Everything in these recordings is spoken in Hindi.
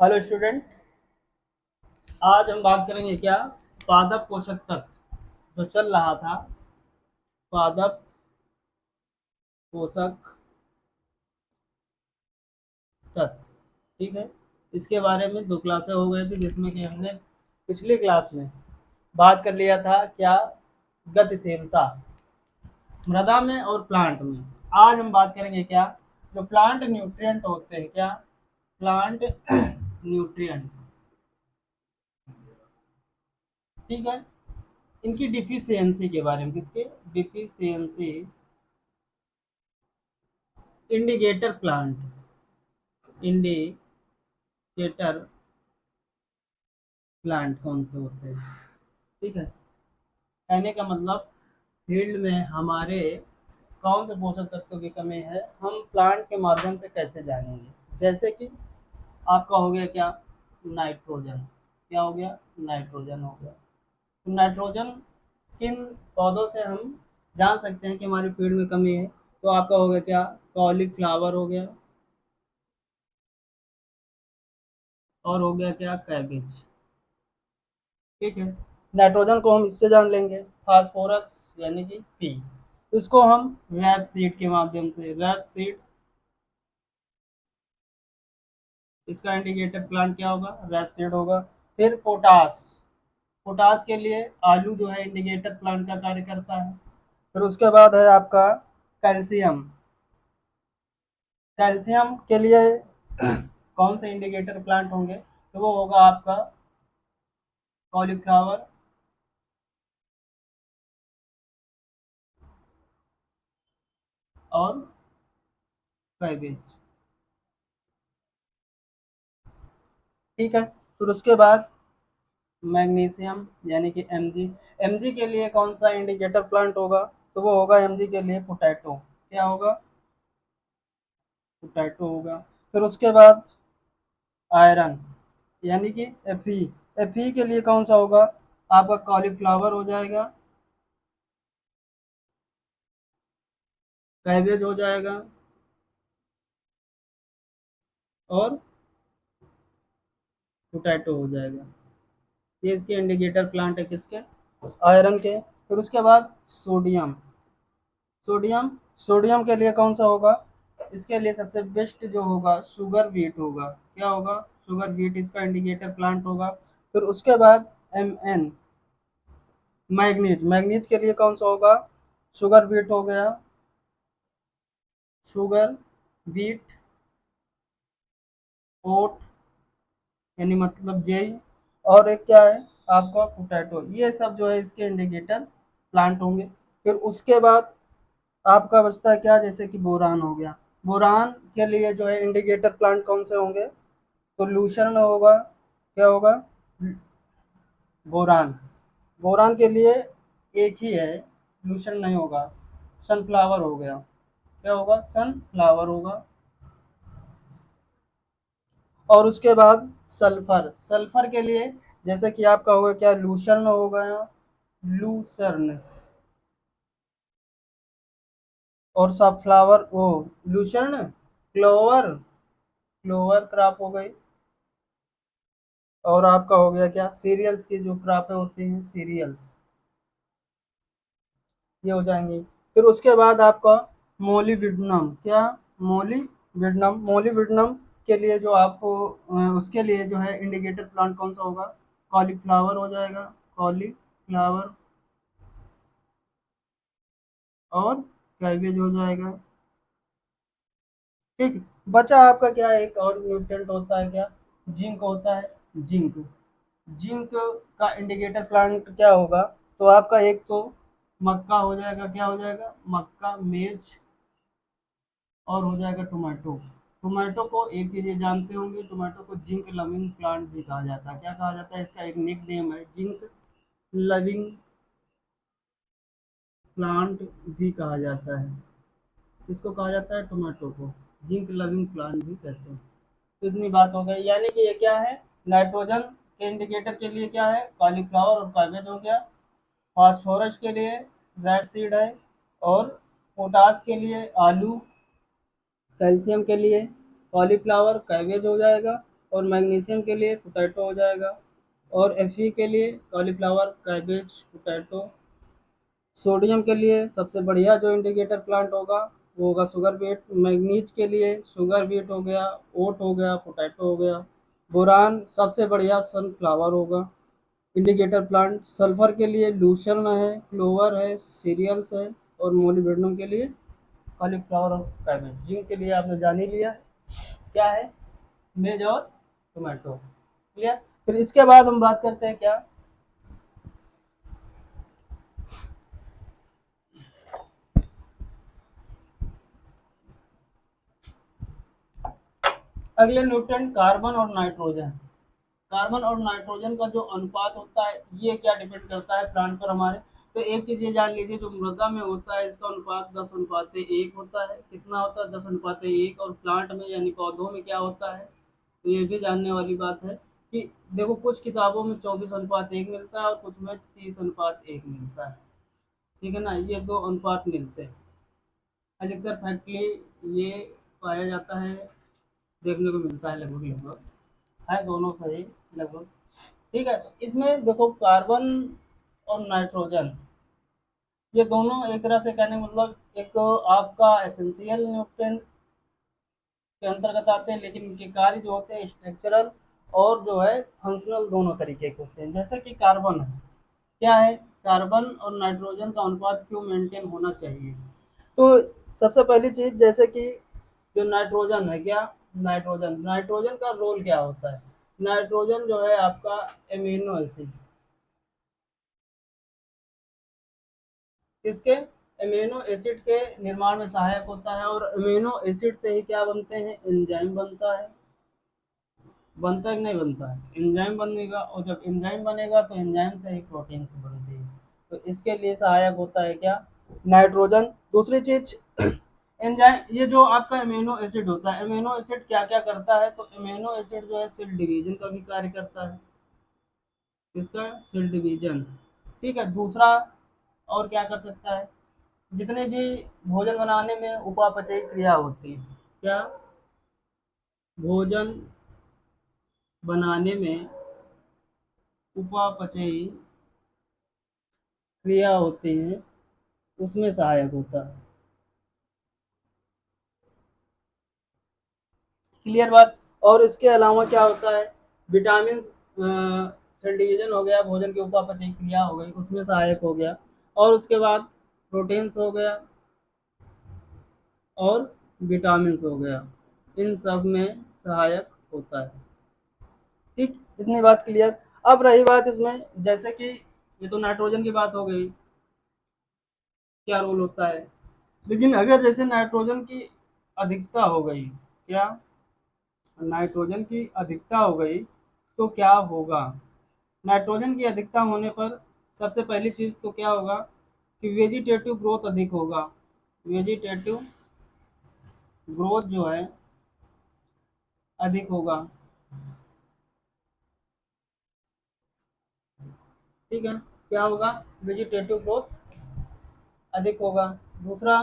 Hello student. आज हम बात करेंगे क्या पादप पोषक तत्व जो चल रहा था। पादप पोषक तत्व, ठीक है। इसके बारे में दो क्लासें हो गई थी जिसमें कि हमने पिछली क्लास में बात कर लिया था क्या गतिशीलता मृदा में और प्लांट में। आज हम बात करेंगे क्या जो प्लांट न्यूट्रिएंट होते हैं, क्या प्लांट न्यूट्रिएंट, ठीक है। इनकी डिफिशियंसी के बारे में, किसके deficiency, indicator plant, indicator plant कौन से होते हैं, ठीक है। कहने का मतलब फील्ड में हमारे कौन से पोषक तत्व की कमी है हम प्लांट के माध्यम से कैसे जानेंगे। जैसे कि आपका हो गया क्या नाइट्रोजन, क्या हो गया नाइट्रोजन हो गया। तो नाइट्रोजन किन पौधों से हम जान सकते हैं कि हमारी फील्ड में कमी है। तो आपका हो गया क्या कॉलीफ्लावर हो गया, और हो गया क्या कैबेज, ठीक है। नाइट्रोजन को हम इससे जान लेंगे, फास्फोरस यानी कि पी, इसको हम रैप सीड के माध्यम से, रैप सीड इसका इंडिकेटर प्लांट क्या होगा रैप सीड होगा। फिर पोटास, पोटास के लिए आलू जो है इंडिकेटर प्लांट का कार्य करता है। फिर उसके बाद है आपका कैल्शियम, कैल्शियम के लिए कौन से इंडिकेटर प्लांट होंगे, तो वो होगा आपका कॉलीफ्लावर और कैबेज, ठीक है। फिर उसके बाद मैग्नीशियम यानी कि Mg, Mg के लिए कौन सा इंडिकेटर प्लांट होगा, तो वो होगा Mg के लिए पोटैटो, क्या होगा पोटैटो होगा। फिर उसके बाद आयरन यानी कि Fe, Fe के लिए कौन सा होगा आपका कॉलीफ्लावर हो जाएगा, कैबेज हो जाएगा और पोटैटो हो जाएगा। ये इसके इंडिकेटर प्लांट है किसके आयरन के। फिर उसके बाद सोडियम, सोडियम, सोडियम के लिए कौन सा होगा, इसके लिए सबसे बेस्ट जो होगा शुगर बीट होगा, क्या होगा शुगर बीट इसका इंडिकेटर प्लांट होगा। फिर उसके बाद Mn मैग्नीज, मैग्नीज के लिए कौन सा होगा शुगर बीट हो गया, शुगर बीट ओट यानी मतलब जेई, और एक क्या है आपका पोटैटो, ये सब जो है इसके इंडिकेटर प्लांट होंगे। फिर उसके बाद आपका बचता है क्या, जैसे कि बोरान हो गया, बोरान के लिए जो है इंडिकेटर प्लांट कौन से होंगे, तो लूशर्न होगा, क्या होगा बोरान, बोरान के लिए एक ही है, लूशर्न नहीं होगा, सनफ्लावर हो गया, क्या होगा सनफ्लावर होगा। और उसके बाद सल्फर, सल्फर के लिए जैसे कि आपका होगा क्या लूशर्न हो गया, लूसर्न, और सब फ्लावर वो लूशर्न, क्लोवर, क्लोवर क्रॉप हो गई। और आपका हो गया क्या सीरियल्स की जो क्रॉपें होती हैं सीरियल्स, ये हो जाएंगी। फिर उसके बाद आपका मोलिब्डेनम, क्या मोलिब्डेनम, मोलिब्डेनम के लिए जो आपको उसके लिए जो है इंडिकेटर प्लांट कौन सा होगा, कॉलीफ्लावर हो जाएगा, कॉलीफ्लावर और कैबेज हो जाएगा, ठीक। बचा आपका क्या एक और न्यूट्रिएंट होता है, क्या जिंक होता है, जिंक, जिंक का इंडिकेटर प्लांट क्या होगा, तो आपका एक तो मक्का हो जाएगा, क्या हो जाएगा मक्का, मिर्च, और हो जाएगा टोमेटो। टोमेटो को एक चीज ये जानते होंगे, टोमेटो को जिंक लविंग प्लांट भी कहा जाता है, क्या कहा जाता है, इसका एक निक नेम है जिंक लविंग प्लांट भी कहा जाता है। किसको कहा जाता है, टोमेटो को जिंक लविंग प्लांट भी कहते हैं। तो इतनी बात हो गई, यानी कि ये क्या है नाइट्रोजन के इंडिकेटर के लिए क्या है कॉलीफ्लावर और कैबेज हो गया, फास्फोरस के लिए रैपसीड है, और पोटास के लिए आलू, कैल्शियम के लिए कॉलीफ्लावर कैबेज हो जाएगा, और मैग्नीशियम के लिए पोटैटो हो जाएगा, और Fe के लिए कॉलीफ्लावर, कैबेज, पोटैटो। सोडियम के लिए सबसे बढ़िया जो इंडिकेटर प्लांट होगा वो होगा शुगर बीट। मैग्नीज के लिए शुगर बीट हो गया, ओट हो गया, पोटैटो हो गया। बोरान सबसे बढ़िया सनफ्लावर होगा इंडिकेटर प्लांट। सल्फर के लिए लूशर्न है, क्लोवर है, सीरियल्स है, और मोलिब्डेनम के लिए कॉलीफ्लावर और कैबेज। जिंक के लिए आपने जान ही लिया है क्या है, मेज और टोमेटो। क्लियर। फिर इसके बाद हम बात करते हैं क्या, अगले न्यूट्रिएंट कार्बन और नाइट्रोजन। कार्बन और नाइट्रोजन का जो अनुपात होता है ये क्या डिपेंड करता है प्लांट पर हमारे। तो एक चीज ये जान लीजिए, जो मृदा में होता है इसका अनुपात 10:1 होता है। कितना होता है, 10:1। और प्लांट में यानी पौधों में क्या होता है, तो ये भी जानने वाली बात है कि देखो कुछ किताबों में 24:1 मिलता है और कुछ में 30:1 मिलता है। ठीक है ना, ये दो अनुपात मिलते हैं। अधिकतर फैक्टली ये पाया जाता है, देखने को मिलता है, लगभग लगभग है दोनों सही लगभग। ठीक है, तो इसमें देखो कार्बन और नाइट्रोजन ये दोनों एक तरह से कहने का मतलब एक आपका एसेंशियल न्यूट्रिएंट के अंतर्गत आते हैं, लेकिन इनके कार्य जो होते हैं स्ट्रक्चरल और जो है फंक्शनल दोनों तरीके के होते हैं। जैसे कि कार्बन है, क्या है, कार्बन और नाइट्रोजन का अनुपात क्यों मेंटेन होना चाहिए। तो सबसे पहली चीज जैसे कि जो नाइट्रोजन है, क्या नाइट्रोजन नाइट्रोजन का रोल क्या होता है। नाइट्रोजन जो है आपका एमिनो एसिड, किसके, एमिनो एसिड के निर्माण में सहायक होता है। और एमिनो एसिड से ही क्या बनते हैं, एंजाइम बनता है। बनता है कि नहीं बनता है, एंजाइम बनेगा, और जब एंजाइम बनेगा तो एंजाइम से ही प्रोटीन से बनती है। तो इसके लिए सहायक होता है क्या, नाइट्रोजन। दूसरी चीज एंजाइम, ये जो आपका अमीनो एसिड होता है, अमीनो एसिड क्या क्या करता है, तो अमीनो एसिड जो है सेल डिवीजन का भी कार्य करता है। किसका, सेल डिवीजन। ठीक है, दूसरा और क्या कर सकता है, जितने भी भोजन बनाने में उपापचयी क्रिया होती है, क्या, भोजन बनाने में उपापचयी क्रिया होती है उसमें सहायक होता है। क्लियर बात। और इसके अलावा क्या होता है, विटामिन, सेल डिवीजन हो गया, भोजन की उपापचय क्रिया हो गई उसमें सहायक हो गया, और उसके बाद प्रोटीन्स हो गया और विटामिन हो गया, इन सब में सहायक होता है। ठीक, इतनी बात क्लियर। अब रही बात इसमें, जैसे कि ये तो नाइट्रोजन की बात हो गई, क्या रोल होता है। लेकिन अगर जैसे नाइट्रोजन की अधिकता हो गई, क्या, नाइट्रोजन की अधिकता हो गई तो क्या होगा। नाइट्रोजन की अधिकता होने पर सबसे पहली चीज तो क्या होगा कि वेजिटेटिव ग्रोथ अधिक होगा। वेजिटेटिव ग्रोथ जो है अधिक होगा। ठीक है, क्या होगा, वेजिटेटिव ग्रोथ अधिक होगा। दूसरा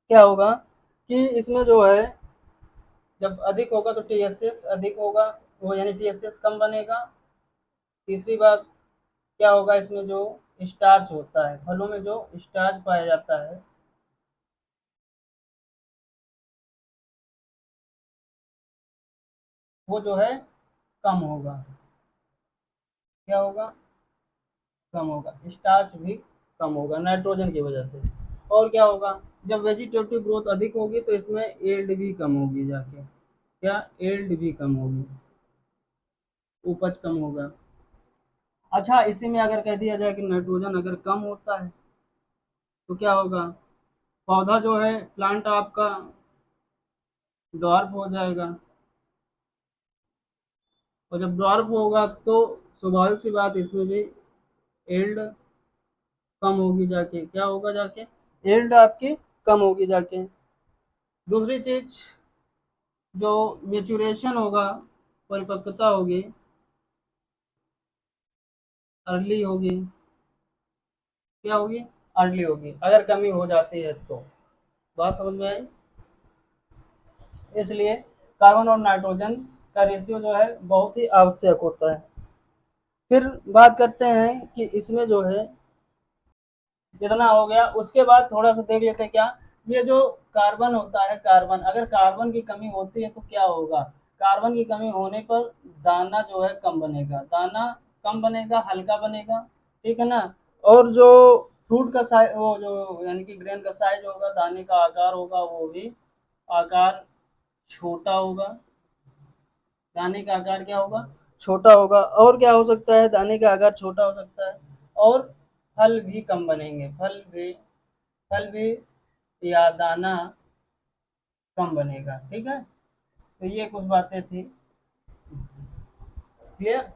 क्या होगा कि इसमें जो है जब अधिक होगा तो टीएसएस अधिक होगा, वो यानी टीएसएस कम बनेगा। तीसरी बात क्या होगा, इसमें जो स्टार्च होता है, फलों में जो स्टार्च पाया जाता है वो जो है कम होगा। क्या होगा, कम होगा, स्टार्च भी कम होगा नाइट्रोजन की वजह से। और क्या होगा, जब वेजिटेटिव ग्रोथ अधिक होगी तो इसमें एल्ड भी कम होगी जाके, क्या, एल्ड भी कम होगी, उपज कम होगा। अच्छा, इसी में अगर कह दिया जाए कि नाइट्रोजन अगर कम होता है तो क्या होगा, पौधा जो है प्लांट आपका ड्वार्फ हो जाएगा। और जब ड्वार्फ होगा तो स्वाभाविक सी बात इसमें भी एल्ड कम होगी जाके, क्या होगा जाके, एल्ड आपकी कम होगी जाके। दूसरी चीज जो मेचुरेशन होगा, परिपक्वता होगी, अर्ली होगी, क्या होगी, अर्ली होगी अगर कमी हो जाती है तो। बात समझ में आई। इसलिए कार्बन और नाइट्रोजन का रेशियो जो है बहुत ही आवश्यक होता है। फिर बात करते हैं कि इसमें जो है इतना हो गया, उसके बाद थोड़ा सा देख लेते हैं क्या, ये जो कार्बन होता है, कार्बन अगर कार्बन की कमी होती है तो क्या होगा, कार्बन की कमी होने पर दाना जो है कम बनेगा, दाना कम बनेगा, हल्का बनेगा, ठीक है ना। और जो फ्रूट का साइज, वो जो यानी कि ग्रेन का साइज होगा, दाने का आकार होगा, वो भी आकार छोटा होगा, दाने का आकार क्या होगा, छोटा होगा। और क्या हो सकता है, दाने का आकार छोटा हो सकता है, और फल भी कम बनेंगे, फल भी या दाना कम बनेगा, ठीक है। तो ये कुछ बातें थी, क्लियर।